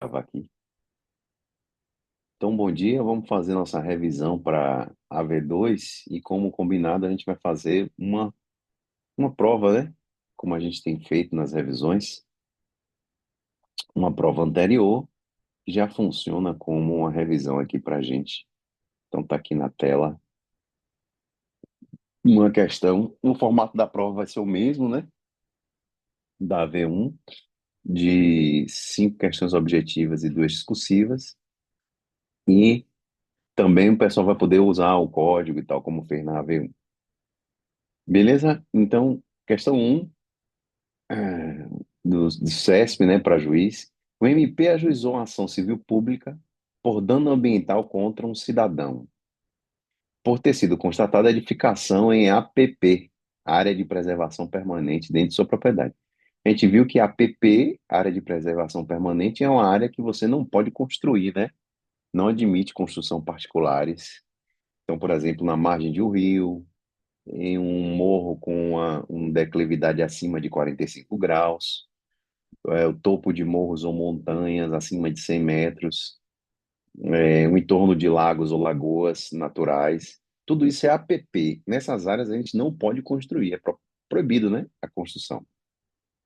Gravar aqui. Então, bom dia. Vamos fazer nossa revisão para a V2 e, como combinado, a gente vai fazer uma prova, né? Como a gente tem feito nas revisões, uma prova anterior que já funciona como uma revisão aqui para a gente. Então, tá aqui na tela uma questão. O formato da prova vai ser o mesmo, né? Da V1, de 5 questões objetivas e 2 discursivas. E também o pessoal vai poder usar o código e tal, como fez na V1. Beleza? Então, questão 1, do CESP, né, para juiz. O MP ajuizou uma ação civil pública por dano ambiental contra um cidadão, por ter sido constatada edificação em APP, Área de Preservação Permanente, dentro de sua propriedade. A gente viu que APP, Área de Preservação Permanente, é uma área que você não pode construir, né? Não admite construção particulares. Então, por exemplo, na margem de um rio, em um morro com uma declividade acima de 45 graus, o topo de morros ou montanhas acima de 100 metros, o entorno de lagos ou lagoas naturais. Tudo isso é APP. Nessas áreas a gente não pode construir, é proibido, né, a construção.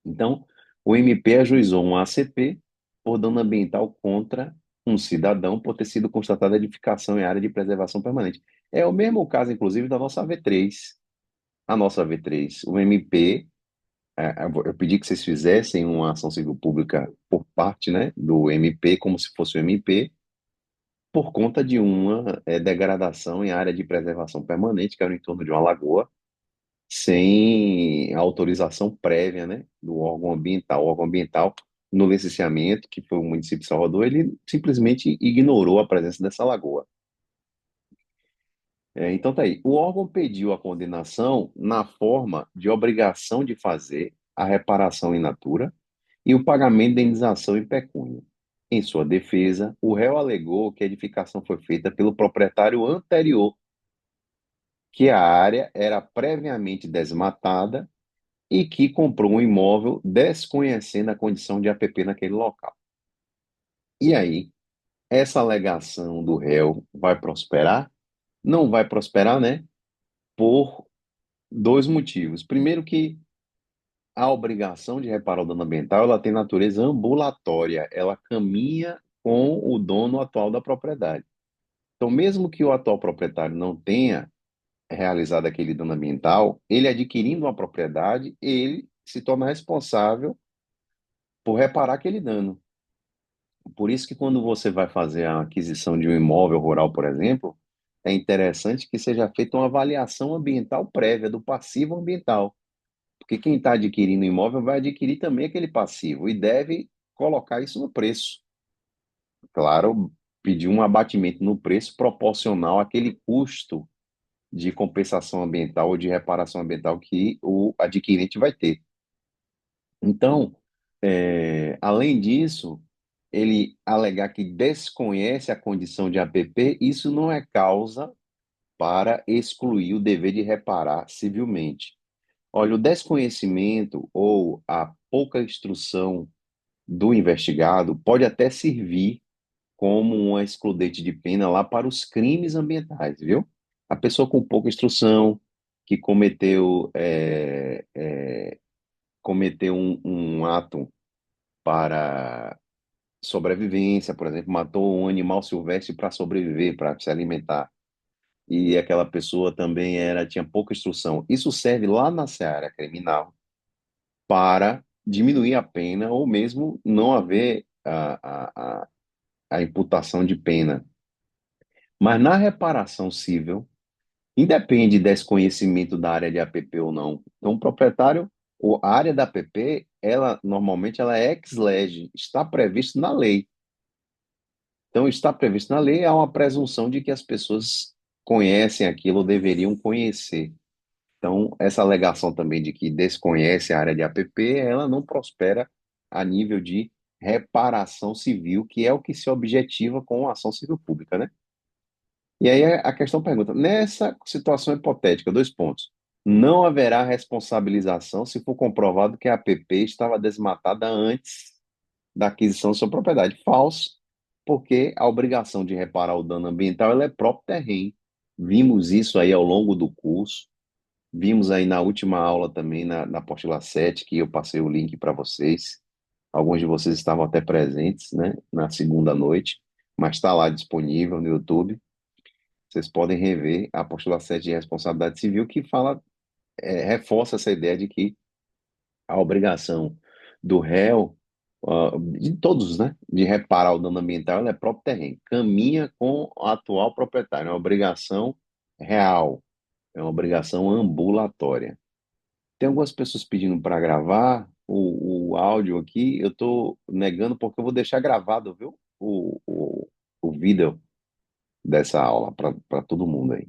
Então, o MP ajuizou um ACP por dano ambiental contra um cidadão por ter sido constatada edificação em área de preservação permanente. É o mesmo caso, inclusive, da nossa V3. A nossa V3, o MP, eu pedi que vocês fizessem uma ação civil pública por parte, né, do MP, como se fosse o MP, por conta de uma degradação em área de preservação permanente, que era em torno de uma lagoa, sem autorização prévia, né, do órgão ambiental. O órgão ambiental, no licenciamento, que foi o município de Salvador, ele simplesmente ignorou a presença dessa lagoa. Então tá aí. O órgão pediu a condenação na forma de obrigação de fazer a reparação in natura e o pagamento de indenização em pecúnia. Em sua defesa, o réu alegou que a edificação foi feita pelo proprietário anterior, que a área era previamente desmatada e que comprou um imóvel desconhecendo a condição de APP naquele local. E aí, essa alegação do réu vai prosperar? Não vai prosperar, né? Por 2 motivos. Primeiro que a obrigação de reparar o dano ambiental, ela tem natureza ambulatória, ela caminha com o dono atual da propriedade. Então, mesmo que o atual proprietário não tenha realizado aquele dano ambiental, ele adquirindo uma propriedade, ele se torna responsável por reparar aquele dano. Por isso que quando você vai fazer a aquisição de um imóvel rural, por exemplo, é interessante que seja feita uma avaliação ambiental prévia do passivo ambiental. Porque quem está adquirindo imóvel vai adquirir também aquele passivo e deve colocar isso no preço. Claro, pedir um abatimento no preço proporcional àquele custo de compensação ambiental ou de reparação ambiental que o adquirente vai ter. Então, além disso, ele alegar que desconhece a condição de APP, isso não é causa para excluir o dever de reparar civilmente. Olha, o desconhecimento ou a pouca instrução do investigado pode até servir como uma excludente de pena lá para os crimes ambientais, viu? A pessoa com pouca instrução, que cometeu um ato para sobrevivência, por exemplo, matou um animal silvestre para sobreviver, para se alimentar, e aquela pessoa também tinha pouca instrução. Isso serve lá na seara criminal para diminuir a pena ou mesmo não haver a imputação de pena. Mas na reparação civil, independe desse conhecimento da área de APP ou não. Então, o proprietário, a área da APP, ela normalmente ela é ex lege, está previsto na lei. Então, está previsto na lei, há uma presunção de que as pessoas conhecem aquilo ou deveriam conhecer. Então, essa alegação também de que desconhece a área de APP, ela não prospera a nível de reparação civil, que é o que se objetiva com a ação civil pública, né? E aí a questão pergunta, nessa situação hipotética, 2 pontos, não haverá responsabilização se for comprovado que a APP estava desmatada antes da aquisição de sua propriedade. Falso, porque a obrigação de reparar o dano ambiental ela é próprio terreno. Vimos isso aí ao longo do curso, vimos aí na última aula também, na apostila 7 que eu passei o link para vocês. Alguns de vocês estavam até presentes, né, na segunda noite, mas está lá disponível no YouTube. Vocês podem rever a apostila 7 de responsabilidade civil, que fala, reforça essa ideia de que a obrigação do réu, de todos, né, de reparar o dano ambiental, ela é próprio terreno. Caminha com o atual proprietário. É uma obrigação real, é uma obrigação ambulatória. Tem algumas pessoas pedindo para gravar o áudio aqui. Eu estou negando porque eu vou deixar gravado, viu? O vídeo dessa aula para todo mundo aí.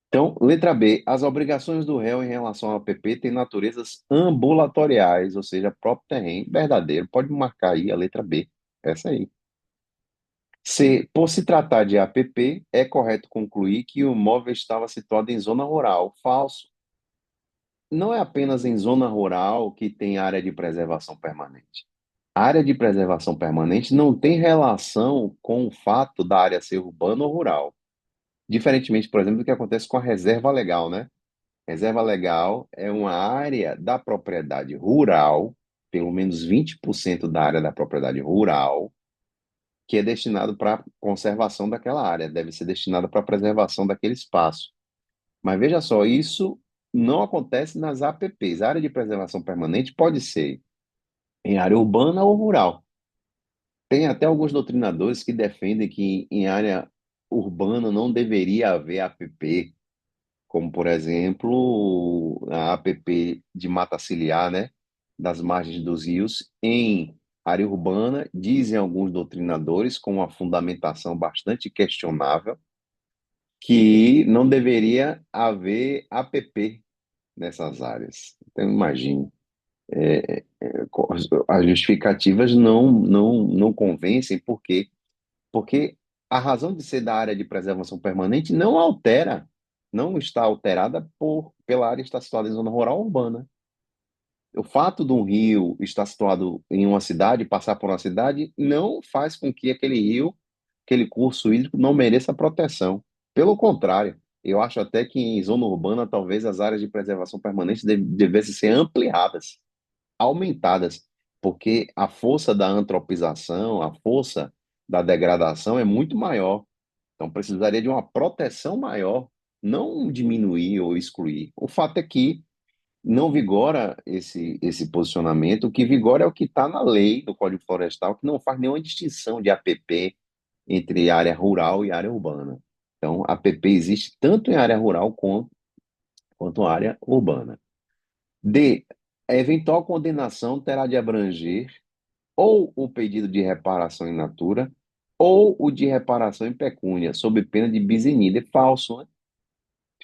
Então, letra B. As obrigações do réu em relação ao APP têm naturezas ambulatoriais, ou seja, próprio terreno, verdadeiro. Pode marcar aí a letra B. Essa aí. C. Por se tratar de APP, é correto concluir que o imóvel estava situado em zona rural. Falso. Não é apenas em zona rural que tem área de preservação permanente. A área de preservação permanente não tem relação com o fato da área ser urbana ou rural. Diferentemente, por exemplo, do que acontece com a reserva legal, né? Reserva legal é uma área da propriedade rural, pelo menos 20% da área da propriedade rural, que é destinado para conservação daquela área, deve ser destinada para preservação daquele espaço. Mas veja só, isso não acontece nas APPs. A área de preservação permanente pode ser em área urbana ou rural. Tem até alguns doutrinadores que defendem que em área urbana não deveria haver APP, como, por exemplo, a APP de mata ciliar, né, das margens dos rios, em área urbana, dizem alguns doutrinadores, com uma fundamentação bastante questionável, que não deveria haver APP nessas áreas. Então, imagine, as justificativas não convencem, por quê? Porque a razão de ser da área de preservação permanente não altera, não está alterada pela área estar situada em zona rural ou urbana. O fato de um rio estar situado em uma cidade, passar por uma cidade, não faz com que aquele rio, aquele curso hídrico, não mereça proteção. Pelo contrário, eu acho até que em zona urbana, talvez as áreas de preservação permanente devessem ser ampliadas, aumentadas, porque a força da antropização, a força da degradação é muito maior. Então precisaria de uma proteção maior, não diminuir ou excluir. O fato é que não vigora esse posicionamento, o que vigora é o que está na lei do Código Florestal, que não faz nenhuma distinção de APP entre área rural e área urbana. Então, APP existe tanto em área rural quanto área urbana. D. A eventual condenação terá de abranger ou o pedido de reparação in natura ou o de reparação em pecúnia, sob pena de bis in idem. Falso, né?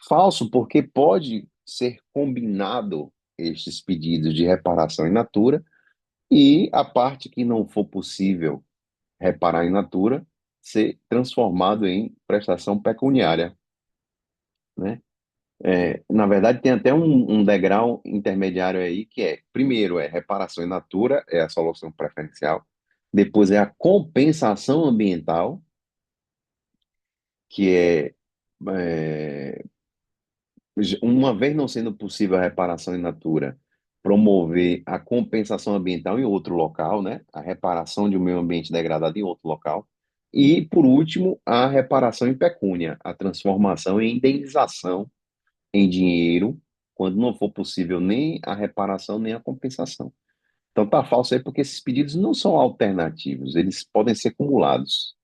Falso, porque pode ser combinado estes pedidos de reparação in natura e a parte que não for possível reparar in natura ser transformado em prestação pecuniária, né? Na verdade, tem até um degrau intermediário aí que é, primeiro é reparação in natura, é a solução preferencial, depois é a compensação ambiental, que é uma vez não sendo possível a reparação in natura, promover a compensação ambiental em outro local, né? A reparação de um meio ambiente degradado em outro local. E, por último, a reparação em pecúnia, a transformação em indenização em dinheiro, quando não for possível nem a reparação nem a compensação. Então tá falso aí porque esses pedidos não são alternativos, eles podem ser cumulados.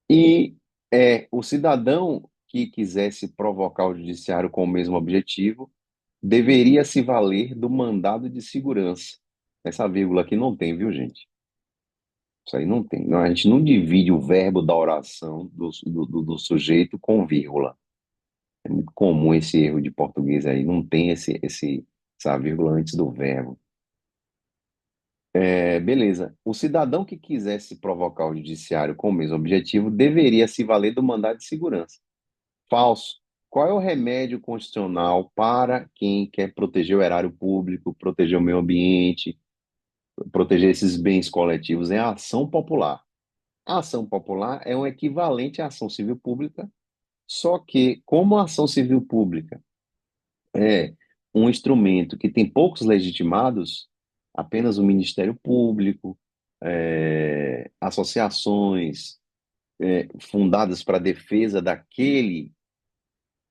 E o cidadão que quisesse provocar o judiciário com o mesmo objetivo deveria se valer do mandado de segurança. Essa vírgula aqui não tem, viu, gente? Isso aí não tem. Não, a gente não divide o verbo da oração do sujeito com vírgula. É muito comum esse erro de português aí. Não tem essa vírgula antes do verbo. Beleza. O cidadão que quisesse provocar o judiciário com o mesmo objetivo deveria se valer do mandado de segurança. Falso. Qual é o remédio constitucional para quem quer proteger o erário público, proteger o meio ambiente, proteger esses bens coletivos é a ação popular. A ação popular é um equivalente à ação civil pública, só que, como a ação civil pública é um instrumento que tem poucos legitimados, apenas o Ministério Público, associações fundadas para a defesa daquele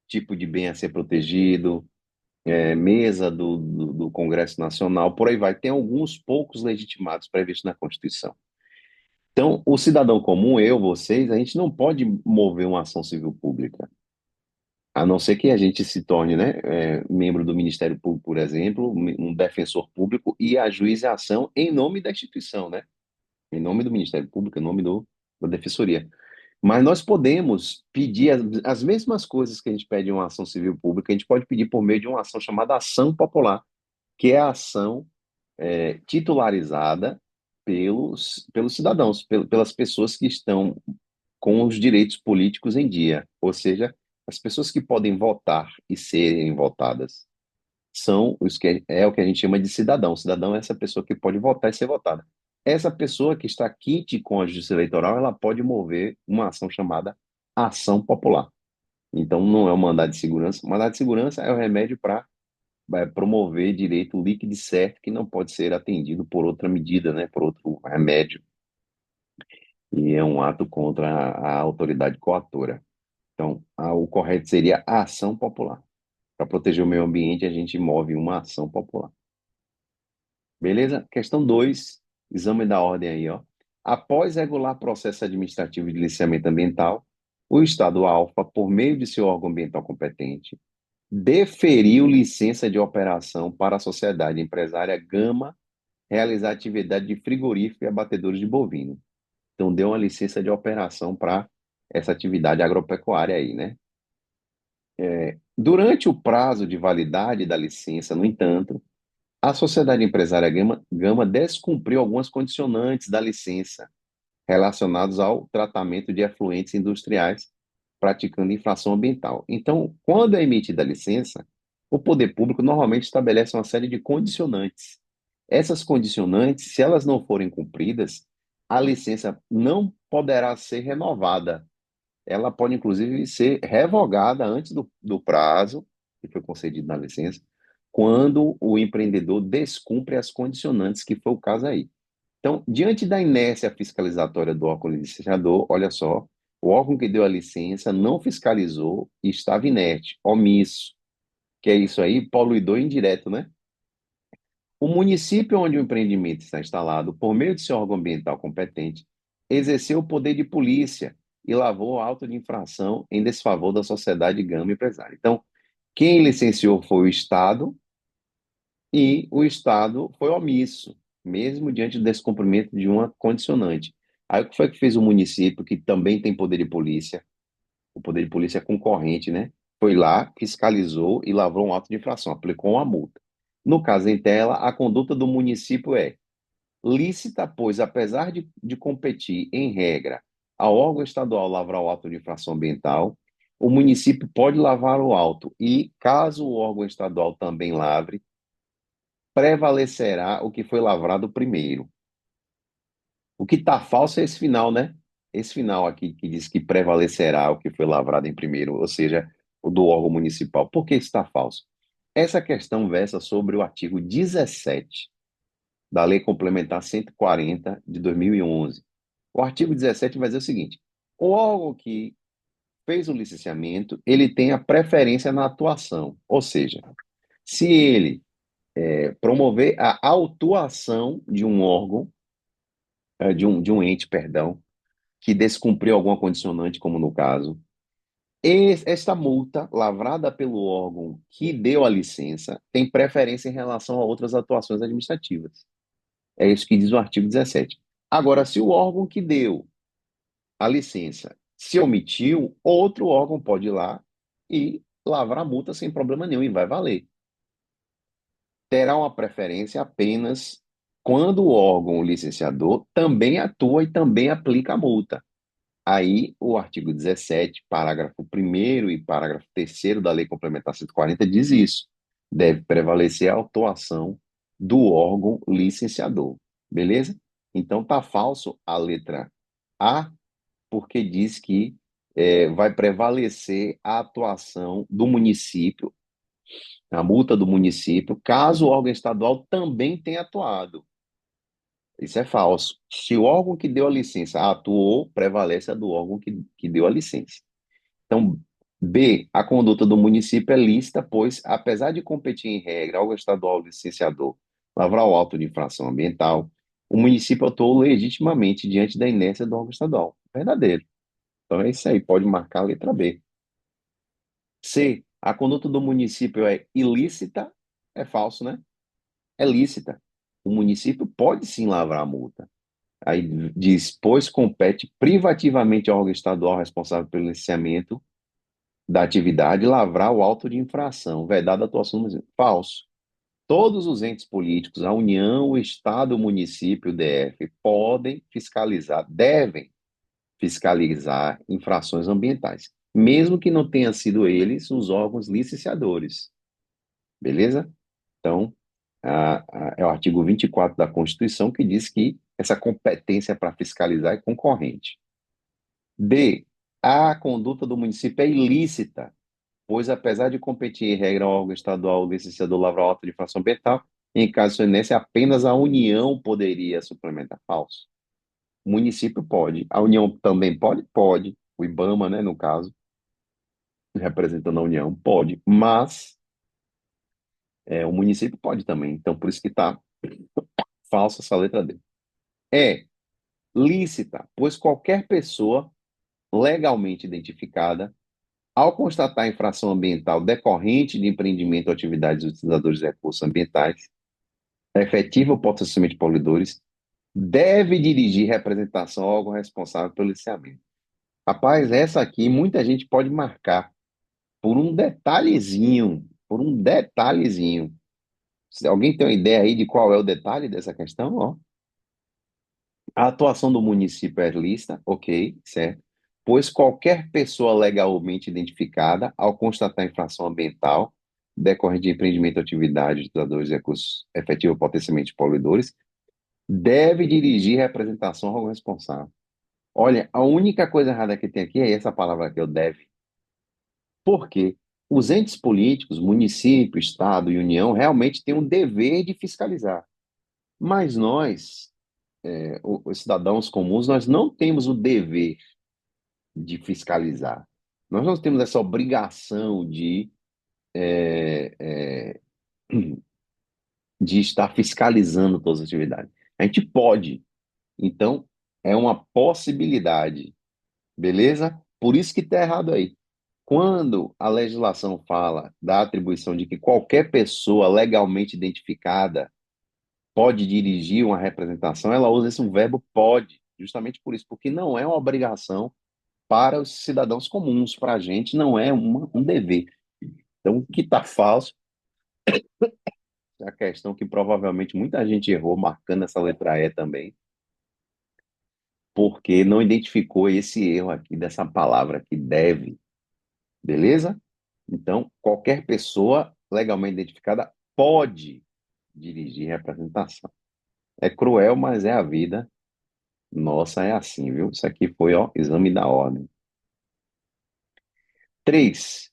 tipo de bem a ser protegido, mesa do Congresso Nacional, por aí vai. Tem alguns poucos legitimados previstos na Constituição. Então, o cidadão comum, eu, vocês, a gente não pode mover uma ação civil pública, a não ser que a gente se torne, né, membro do Ministério Público, por exemplo, um defensor público e ajuize a ação em nome da instituição, né? Em nome do Ministério Público, em nome da Defensoria. Mas nós podemos pedir as mesmas coisas que a gente pede em uma ação civil pública, a gente pode pedir por meio de uma ação chamada ação popular, que é a ação titularizada pelos cidadãos, pelas pessoas que estão com os direitos políticos em dia, ou seja, as pessoas que podem votar e serem votadas são os que é o que a gente chama de cidadão. Cidadão é essa pessoa que pode votar e ser votada. Essa pessoa que está quite com a justiça eleitoral, ela pode mover uma ação chamada ação popular. Então, não é um mandado de segurança. O mandado de segurança é o remédio para promover direito líquido e certo que não pode ser atendido por outra medida, né, por outro remédio. E é um ato contra a autoridade coatora. Então, o correto seria a ação popular. Para proteger o meio ambiente, a gente move uma ação popular. Beleza? Questão 2, exame da ordem aí, ó. Após regular processo administrativo de licenciamento ambiental, o Estado Alfa, por meio de seu órgão ambiental competente, deferiu licença de operação para a sociedade empresária Gama realizar atividade de frigorífico e abatedores de bovino. Então, deu uma licença de operação para essa atividade agropecuária aí, né? Durante o prazo de validade da licença, no entanto, a sociedade empresária Gama descumpriu algumas condicionantes da licença relacionadas ao tratamento de efluentes industriais, praticando infração ambiental. Então, quando é emitida a licença, o poder público normalmente estabelece uma série de condicionantes. Essas condicionantes, se elas não forem cumpridas, a licença não poderá ser renovada. Ela pode, inclusive, ser revogada antes do prazo que foi concedido na licença, quando o empreendedor descumpre as condicionantes, que foi o caso aí. Então, diante da inércia fiscalizatória do órgão licenciador, olha só, o órgão que deu a licença não fiscalizou e estava inerte, omisso, que é isso aí, poluidor indireto, né? O município onde o empreendimento está instalado, por meio de seu órgão ambiental competente, exerceu o poder de polícia e lavou auto de infração em desfavor da sociedade Gama Empresária. Então, quem licenciou foi o Estado e o Estado foi omisso, mesmo diante do descumprimento de uma condicionante. Aí o que foi que fez o município, que também tem poder de polícia, o poder de polícia concorrente, né? Foi lá, fiscalizou e lavrou um auto de infração, aplicou uma multa. No caso em tela, a conduta do município é lícita, pois, apesar de competir, em regra, ao órgão estadual lavrar o auto de infração ambiental, o município pode lavrar o auto e, caso o órgão estadual também lavre, prevalecerá o que foi lavrado primeiro. O que está falso é esse final, né? Esse final aqui que diz que prevalecerá o que foi lavrado em primeiro, ou seja, o do órgão municipal. Por que isso está falso? Essa questão versa sobre o artigo 17 da Lei Complementar 140 de 2011. O artigo 17 vai dizer o seguinte: o órgão que fez o licenciamento, ele tem a preferência na atuação, ou seja, se ele promover a autuação de um órgão, de um ente, perdão, que descumpriu alguma condicionante, como no caso, esta multa, lavrada pelo órgão que deu a licença, tem preferência em relação a outras atuações administrativas. É isso que diz o artigo 17. Agora, se o órgão que deu a licença se omitiu, outro órgão pode ir lá e lavrar a multa sem problema nenhum e vai valer. Terá uma preferência apenas quando o órgão o licenciador também atua e também aplica a multa. Aí, o artigo 17, parágrafo 1º e parágrafo 3º da Lei Complementar 140 diz isso. Deve prevalecer a atuação do órgão licenciador. Beleza? Então tá falso a letra A, porque diz que vai prevalecer a atuação do município, a multa do município, caso o órgão estadual também tenha atuado. Isso é falso. Se o órgão que deu a licença atuou, prevalece a do órgão que deu a licença. Então, B, a conduta do município é lícita, pois, apesar de competir em regra ao estadual licenciador lavrar o auto de infração ambiental, o município atuou legitimamente diante da inércia do órgão estadual. Verdadeiro. Então é isso aí, pode marcar a letra B. C, a conduta do município é ilícita, é falso, né? É lícita. O município pode sim lavrar a multa. Aí diz, pois compete privativamente ao órgão estadual responsável pelo licenciamento da atividade lavrar o auto de infração, vedada a atuação do município. Falso. Todos os entes políticos, a União, o Estado, o município, o DF, podem fiscalizar, devem fiscalizar infrações ambientais, mesmo que não tenham sido eles os órgãos licenciadores. Beleza? Então, é o artigo 24 da Constituição que diz que essa competência para fiscalizar é concorrente. D. A conduta do município é ilícita, pois, apesar de competir em regra ao órgão estadual licenciador lavrar auto de infração ambiental, em caso de inércia, apenas a União poderia suplementar. Falso. O município pode. A União também pode? Pode. O IBAMA, né, no caso, representando a União, pode. Mas o município pode também. Então, por isso que está falsa essa letra D. É lícita, pois qualquer pessoa legalmente identificada, ao constatar a infração ambiental decorrente de empreendimento ou atividades utilizadores de recursos ambientais, efetiva ou potencialmente poluidores, deve dirigir representação ao órgão responsável pelo licenciamento. Rapaz, essa aqui muita gente pode marcar por um detalhezinho, por um detalhezinho. Se alguém tem uma ideia aí de qual é o detalhe dessa questão, ó. A atuação do município é lista, ok, certo? Pois qualquer pessoa legalmente identificada, ao constatar infração ambiental decorrente de empreendimento ou atividade de utilizadores de recursos efetivos ou potencialmente poluidores, deve dirigir representação ao órgão responsável. Olha, a única coisa errada que tem aqui é essa palavra que eu deve. Por quê? Os entes políticos, município, Estado e União, realmente têm um dever de fiscalizar. Mas nós, os cidadãos comuns, nós não temos o dever de fiscalizar. Nós não temos essa obrigação é, é, de estar fiscalizando todas as atividades. A gente pode. Então, é uma possibilidade. Beleza? Por isso que está errado aí. Quando a legislação fala da atribuição de que qualquer pessoa legalmente identificada pode dirigir uma representação, ela usa esse verbo pode, justamente por isso, porque não é uma obrigação para os cidadãos comuns, para a gente não é um dever. Então, o que está falso é a questão que provavelmente muita gente errou marcando essa letra E também, porque não identificou esse erro aqui dessa palavra que deve. Beleza? Então, qualquer pessoa legalmente identificada pode dirigir representação. É cruel, mas é a vida. Nossa, é assim, viu? Isso aqui foi, ó, exame da ordem. 3.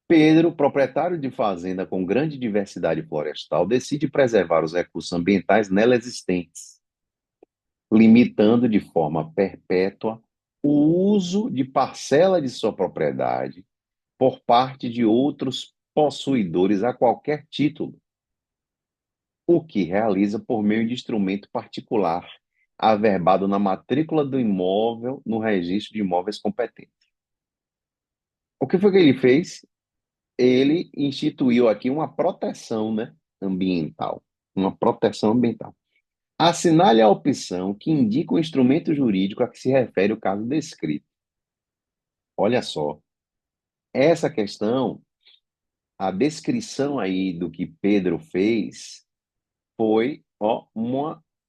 Pedro, proprietário de fazenda com grande diversidade florestal, decide preservar os recursos ambientais nela existentes, limitando de forma perpétua o uso de parcela de sua propriedade por parte de outros possuidores a qualquer título, o que realiza por meio de instrumento particular, averbado na matrícula do imóvel no registro de imóveis competente. O que foi que ele fez? Ele instituiu aqui uma proteção, né, ambiental. Uma proteção ambiental. Assinale a opção que indica o instrumento jurídico a que se refere o caso descrito. Olha só, essa questão, a descrição aí do que Pedro fez foi, ó,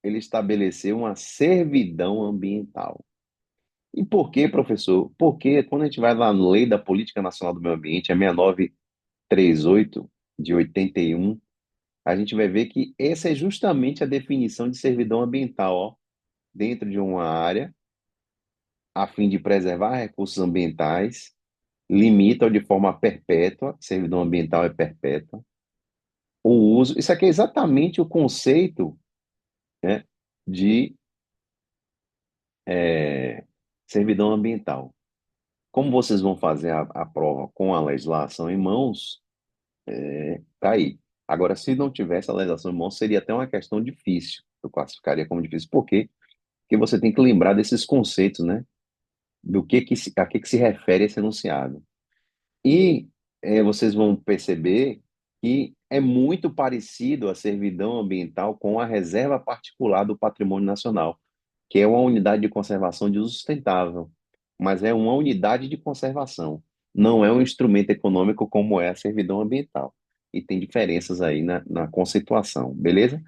ele estabeleceu uma servidão ambiental. E por quê, professor? Porque quando a gente vai lá na Lei da Política Nacional do Meio Ambiente, a 6938 de 81, a gente vai ver que essa é justamente a definição de servidão ambiental, ó, dentro de uma área, a fim de preservar recursos ambientais, limita de forma perpétua, servidão ambiental é perpétua, o uso. Isso aqui é exatamente o conceito, né, de é, servidão ambiental. Como vocês vão fazer a prova com a legislação em mãos, tá aí. Agora, se não tivesse a legislação em mãos, seria até uma questão difícil. Eu classificaria como difícil. Por quê? Porque você tem que lembrar desses conceitos, né? Do a que se refere esse enunciado. E vocês vão perceber que é muito parecido a servidão ambiental com a reserva particular do patrimônio nacional, que é uma unidade de conservação de uso sustentável, mas é uma unidade de conservação, não é um instrumento econômico como é a servidão ambiental. E tem diferenças aí na conceituação, beleza?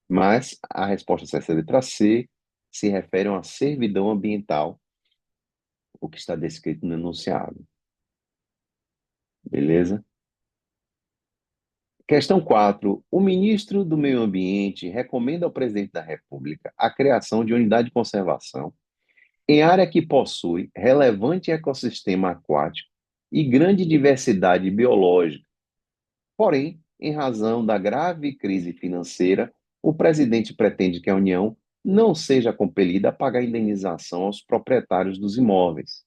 Mas a resposta certa é a letra C, se refere a uma servidão ambiental, o que está descrito no enunciado, beleza? Questão 4. O ministro do Meio Ambiente recomenda ao presidente da República a criação de unidade de conservação em área que possui relevante ecossistema aquático e grande diversidade biológica. Porém, em razão da grave crise financeira, o presidente pretende que a União não seja compelida a pagar indenização aos proprietários dos imóveis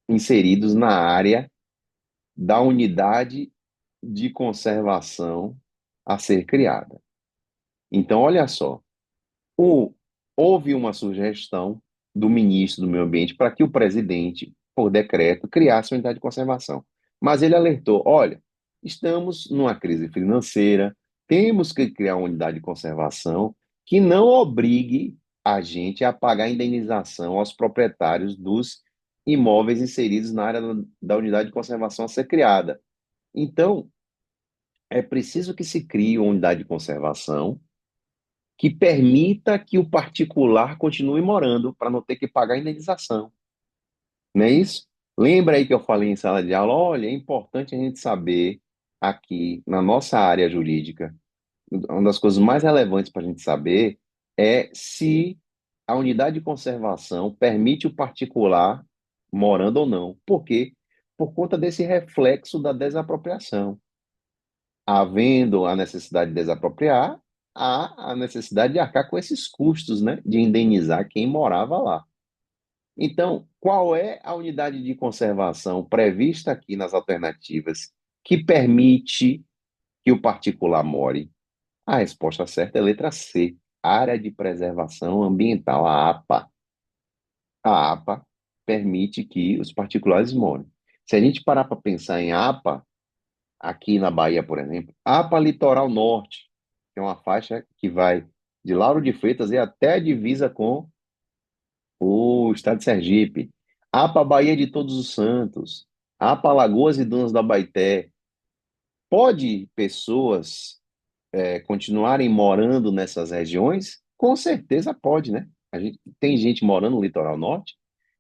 inseridos na área da unidade de conservação a ser criada. Então, olha só, o- houve uma sugestão do ministro do Meio Ambiente para que o presidente, por decreto, criasse uma unidade de conservação. Mas ele alertou: olha, estamos numa crise financeira, temos que criar uma unidade de conservação que não obrigue a gente a pagar indenização aos proprietários dos imóveis inseridos na área da unidade de conservação a ser criada. Então, é preciso que se crie uma unidade de conservação que permita que o particular continue morando, para não ter que pagar indenização. Não é isso? Lembra aí que eu falei em sala de aula? Olha, é importante a gente saber aqui, na nossa área jurídica, uma das coisas mais relevantes para a gente saber é se a unidade de conservação permite o particular morando ou não. Por quê? Por conta desse reflexo da desapropriação. Havendo a necessidade de desapropriar, há a necessidade de arcar com esses custos, né, de indenizar quem morava lá. Então, qual é a unidade de conservação prevista aqui nas alternativas que permite que o particular more? A resposta certa é a letra C, Área de Preservação Ambiental, a APA. A APA permite que os particulares morem. Se a gente parar para pensar em APA, aqui na Bahia, por exemplo, APA Litoral Norte, que é uma faixa que vai de Lauro de Freitas e até a divisa com o estado de Sergipe. APA Baía de Todos os Santos, APA Lagoas e Dunas da Baité. Pode pessoas continuarem morando nessas regiões? Com certeza pode, né? Tem gente morando no Litoral Norte,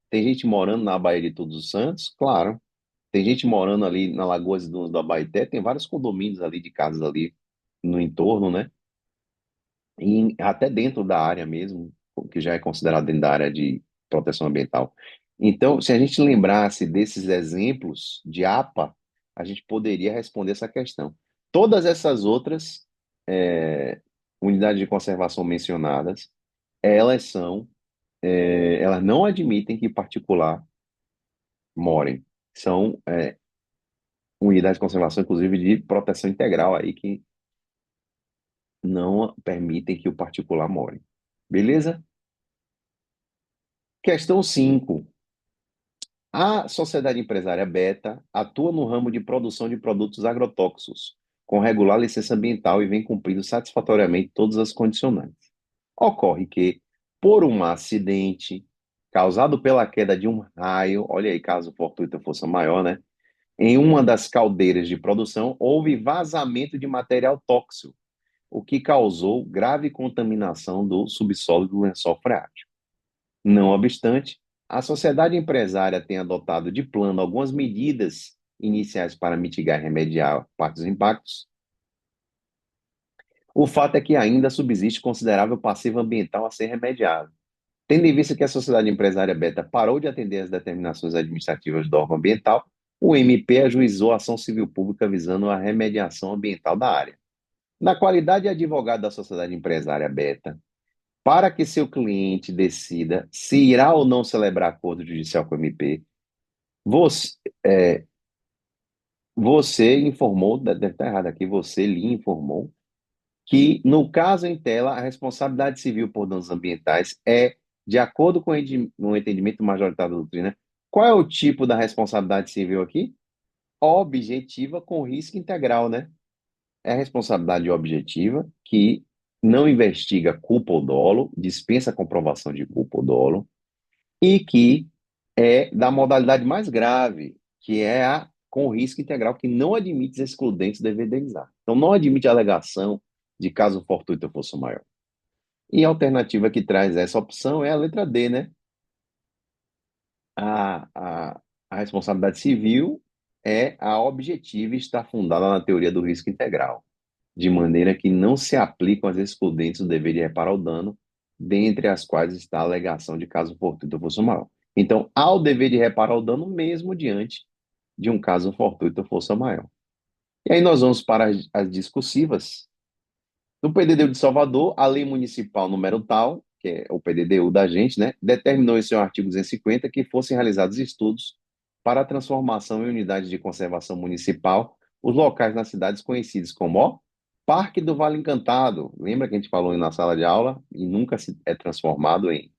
tem gente morando na Baía de Todos os Santos, claro. Tem gente morando ali na Lagoas e Dunas do Abaeté, tem vários condomínios ali de casas ali no entorno, né? E até dentro da área mesmo, que já é considerado dentro da área de proteção ambiental. Então, se a gente lembrasse desses exemplos de APA, a gente poderia responder essa questão. Todas essas outras é, unidades de conservação mencionadas, elas são, elas não admitem que particular morem. São unidades de conservação, inclusive de proteção integral aí, que não permitem que o particular more. Beleza? Questão 5. A sociedade empresária Beta atua no ramo de produção de produtos agrotóxicos, com regular licença ambiental e vem cumprindo satisfatoriamente todas as condicionantes. Ocorre que, por um acidente causado pela queda de um raio, olha aí, caso fortuita força maior, né? Em uma das caldeiras de produção, houve vazamento de material tóxico, o que causou grave contaminação do subsolo do lençol freático. Não obstante, a sociedade empresária tem adotado de plano algumas medidas iniciais para mitigar e remediar parte dos impactos, O fato é que ainda subsiste considerável passivo ambiental a ser remediado. Tendo em vista que a sociedade empresária Beta parou de atender às determinações administrativas do órgão ambiental, o MP ajuizou a ação civil pública visando a remediação ambiental da área. Na qualidade de advogado da sociedade empresária Beta, para que seu cliente decida se irá ou não celebrar acordo judicial com o MP, você, você informou, deve estar errado aqui, você lhe informou que, no caso em tela, a responsabilidade civil por danos ambientais é, de acordo com o entendimento majoritário da doutrina, qual é o tipo da responsabilidade civil aqui? Objetiva com risco integral, né? É a responsabilidade objetiva que não investiga culpa ou dolo, dispensa a comprovação de culpa ou dolo, e que é da modalidade mais grave, que é a com risco integral, que não admite excludentes dever indenizar. Então, não admite alegação de caso fortuito ou força maior. E a alternativa que traz essa opção é a letra D, né? A, a, a responsabilidade civil é a objetiva e está fundada na teoria do risco integral, de maneira que não se aplicam as excludentes do dever de reparar o dano, dentre as quais está a alegação de caso fortuito ou força maior. Então, há o dever de reparar o dano mesmo diante de um caso fortuito ou força maior. E aí nós vamos para as discursivas. No PDDU de Salvador, a lei municipal número tal, que é o PDDU da gente, né, determinou em seu artigo 250 que fossem realizados estudos para a transformação em unidades de conservação municipal os locais nas cidades conhecidos como ó, Parque do Vale Encantado. Lembra que a gente falou na sala de aula e nunca se é transformado em,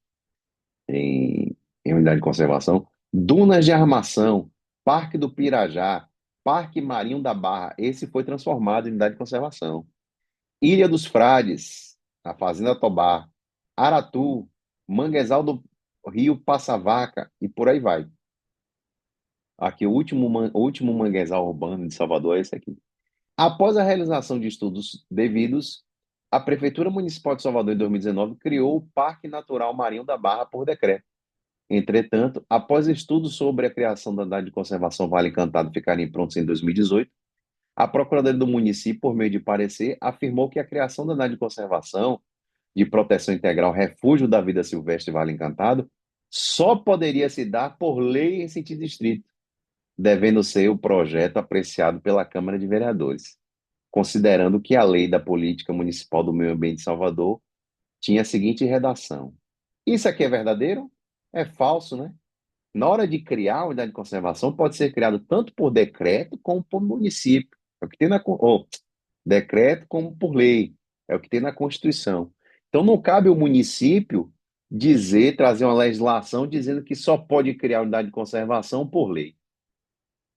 em unidade de conservação? Dunas de Armação, Parque do Pirajá, Parque Marinho da Barra. Esse foi transformado em unidade de conservação. Ilha dos Frades, a Fazenda Tobar, Aratu, Manguezal do Rio Passavaca e por aí vai. Aqui, o último manguezal urbano de Salvador é esse aqui. Após a realização de estudos devidos, a Prefeitura Municipal de Salvador, em 2019, criou o Parque Natural Marinho da Barra por decreto. Entretanto, após estudos sobre a criação da unidade de conservação Vale Encantado ficarem prontos em 2018, a Procuradoria do município, por meio de parecer, afirmou que a criação da unidade de conservação de proteção integral Refúgio da Vida Silvestre Vale Encantado só poderia se dar por lei em sentido estrito, devendo ser o projeto apreciado pela Câmara de Vereadores, considerando que a lei da Política Municipal do Meio Ambiente de Salvador tinha a seguinte redação. Isso aqui é verdadeiro? É falso, né? Na hora de criar a unidade de conservação, pode ser criado tanto por decreto como por município. É o que tem decreto como por lei. É o que tem na Constituição. Então, não cabe o município dizer, trazer uma legislação dizendo que só pode criar unidade de conservação por lei,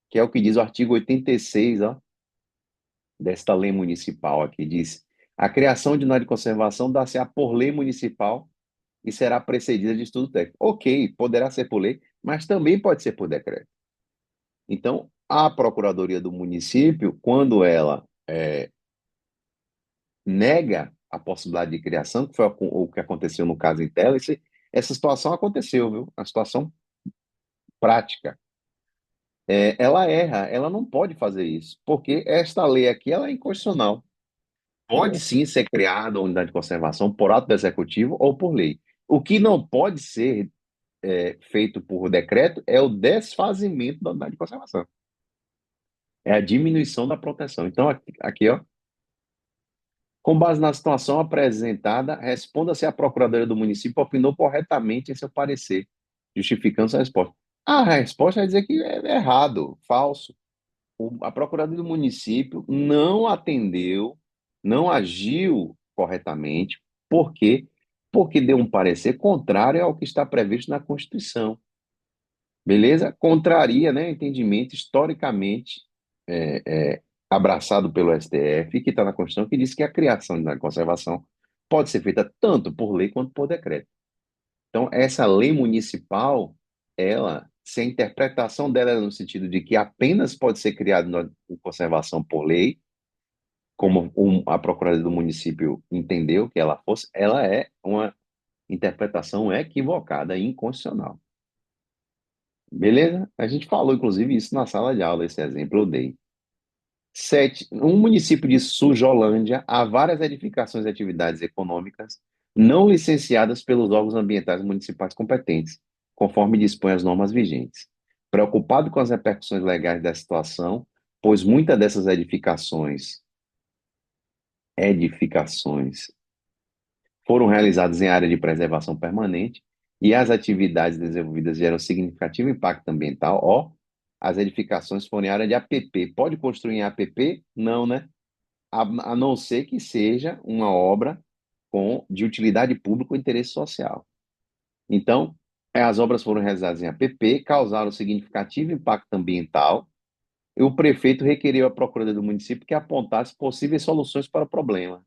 que é o que diz o artigo 86, ó, desta lei municipal aqui, diz: a criação de unidade de conservação dá-se-á por lei municipal e será precedida de estudo técnico. Ok, poderá ser por lei, mas também pode ser por decreto. Então, a Procuradoria do município, quando ela nega a possibilidade de criação, que foi o que aconteceu no caso Intel, essa situação aconteceu, viu? A situação prática. Ela erra, ela não pode fazer isso, porque esta lei aqui ela é inconstitucional. Pode sim ser criada uma unidade de conservação por ato do executivo ou por lei. O que não pode ser feito por decreto é o desfazimento da unidade de conservação. É a diminuição da proteção. Então, aqui, ó, com base na situação apresentada, responda se a Procuradoria do município opinou corretamente em seu parecer, justificando sua resposta. A resposta vai dizer que é errado, falso. A Procuradoria do município não atendeu, não agiu corretamente, por quê? Porque deu um parecer contrário ao que está previsto na Constituição. Beleza? Contraria, né, entendimento historicamente abraçado pelo STF, que está na Constituição, que diz que a criação da conservação pode ser feita tanto por lei quanto por decreto. Então, essa lei municipal, ela, se a interpretação dela é no sentido de que apenas pode ser criada na conservação por lei, como a Procuradoria do município entendeu que ela fosse, ela é uma interpretação equivocada e inconstitucional. Beleza? A gente falou, inclusive, isso na sala de aula, esse exemplo eu dei. Sete, um município de Sujolândia, há várias edificações e atividades econômicas não licenciadas pelos órgãos ambientais municipais competentes, conforme dispõem as normas vigentes. Preocupado com as repercussões legais da situação, pois muitas dessas edificações foram realizadas em área de preservação permanente e as atividades desenvolvidas geram significativo impacto ambiental. Ó, as edificações foram em área de APP. Pode construir em APP? Não, né? A não ser que seja uma obra de utilidade pública ou interesse social. Então, as obras foram realizadas em APP, causaram significativo impacto ambiental, e o prefeito requeriu à Procuradoria do município que apontasse possíveis soluções para o problema.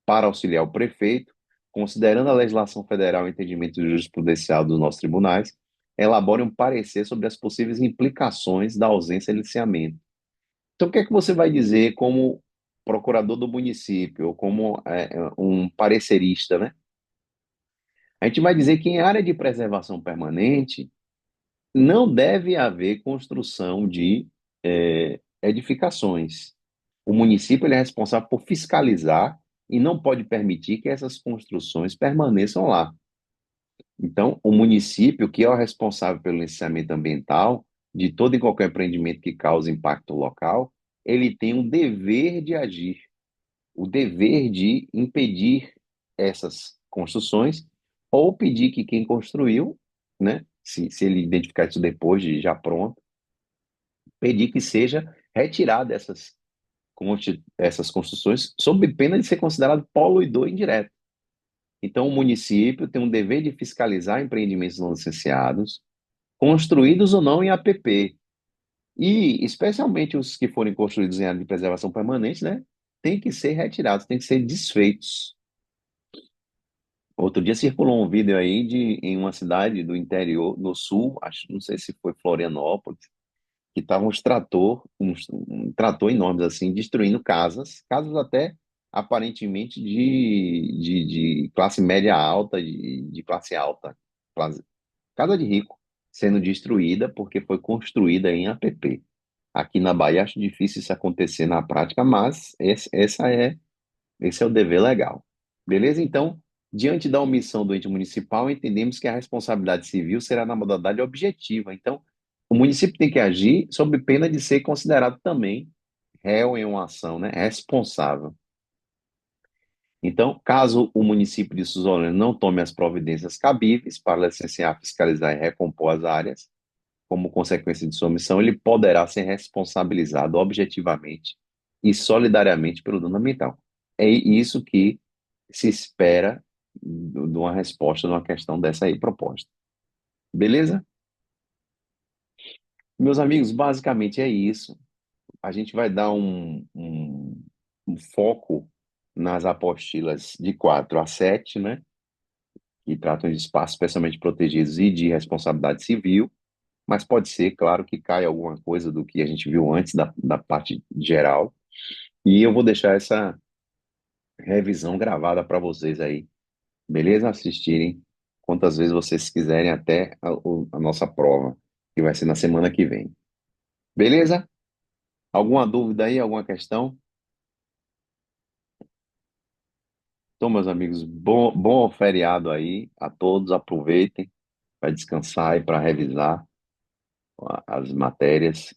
Para auxiliar o prefeito, considerando a legislação federal e o entendimento jurisprudencial dos nossos tribunais, elabore um parecer sobre as possíveis implicações da ausência de licenciamento. Então, o que é que você vai dizer como procurador do município, ou como um parecerista, né? A gente vai dizer que em área de preservação permanente não deve haver construção de edificações. O município ele é responsável por fiscalizar e não pode permitir que essas construções permaneçam lá. Então, o município, que é o responsável pelo licenciamento ambiental de todo e qualquer empreendimento que cause impacto local, ele tem um dever de agir, o dever de impedir essas construções ou pedir que quem construiu, né, se ele identificar isso depois de já pronto, pedir que seja retirada essas construções sob pena de ser considerado poluidor indireto. Então, o município tem um dever de fiscalizar empreendimentos não licenciados, construídos ou não em APP. E, especialmente os que forem construídos em área de preservação permanente, né? Tem que ser retirados, tem que ser desfeitos. Outro dia circulou um vídeo aí em uma cidade do interior, no sul, acho, não sei se foi Florianópolis, que estavam um trator enormes assim, destruindo casas até aparentemente de classe média alta, de classe alta, casa de rico, sendo destruída porque foi construída em APP. Aqui na Bahia acho difícil isso acontecer na prática, mas esse é o dever legal. Beleza? Então, diante da omissão do ente municipal, entendemos que a responsabilidade civil será na modalidade objetiva. Então, o município tem que agir sob pena de ser considerado também réu em uma ação, né? Responsável. Então, caso o município de Suzolândia não tome as providências cabíveis para licenciar, fiscalizar e recompor as áreas, como consequência de sua omissão, ele poderá ser responsabilizado objetivamente e solidariamente pelo dano ambiental. É isso que se espera de uma resposta de uma questão dessa aí proposta. Beleza? Meus amigos, basicamente é isso. A gente vai dar um foco nas apostilas de 4 a 7, né? Que tratam de espaços especialmente protegidos e de responsabilidade civil, mas pode ser, claro, que caia alguma coisa do que a gente viu antes da parte geral. E eu vou deixar essa revisão gravada para vocês aí, beleza? Assistirem quantas vezes vocês quiserem até a nossa prova, que vai ser na semana que vem. Beleza? Alguma dúvida aí, alguma questão? Então, meus amigos, bom feriado aí a todos, aproveitem para descansar e para revisar as matérias.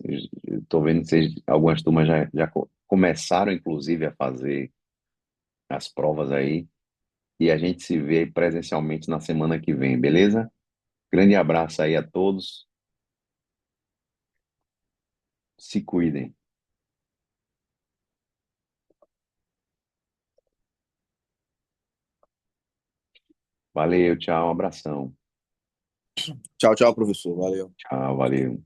Estou vendo que algumas turmas já começaram, inclusive, a fazer as provas aí, e a gente se vê presencialmente na semana que vem, beleza? Grande abraço aí a todos, se cuidem. Valeu, tchau, um abração. Tchau, tchau, professor. Valeu. Tchau, valeu.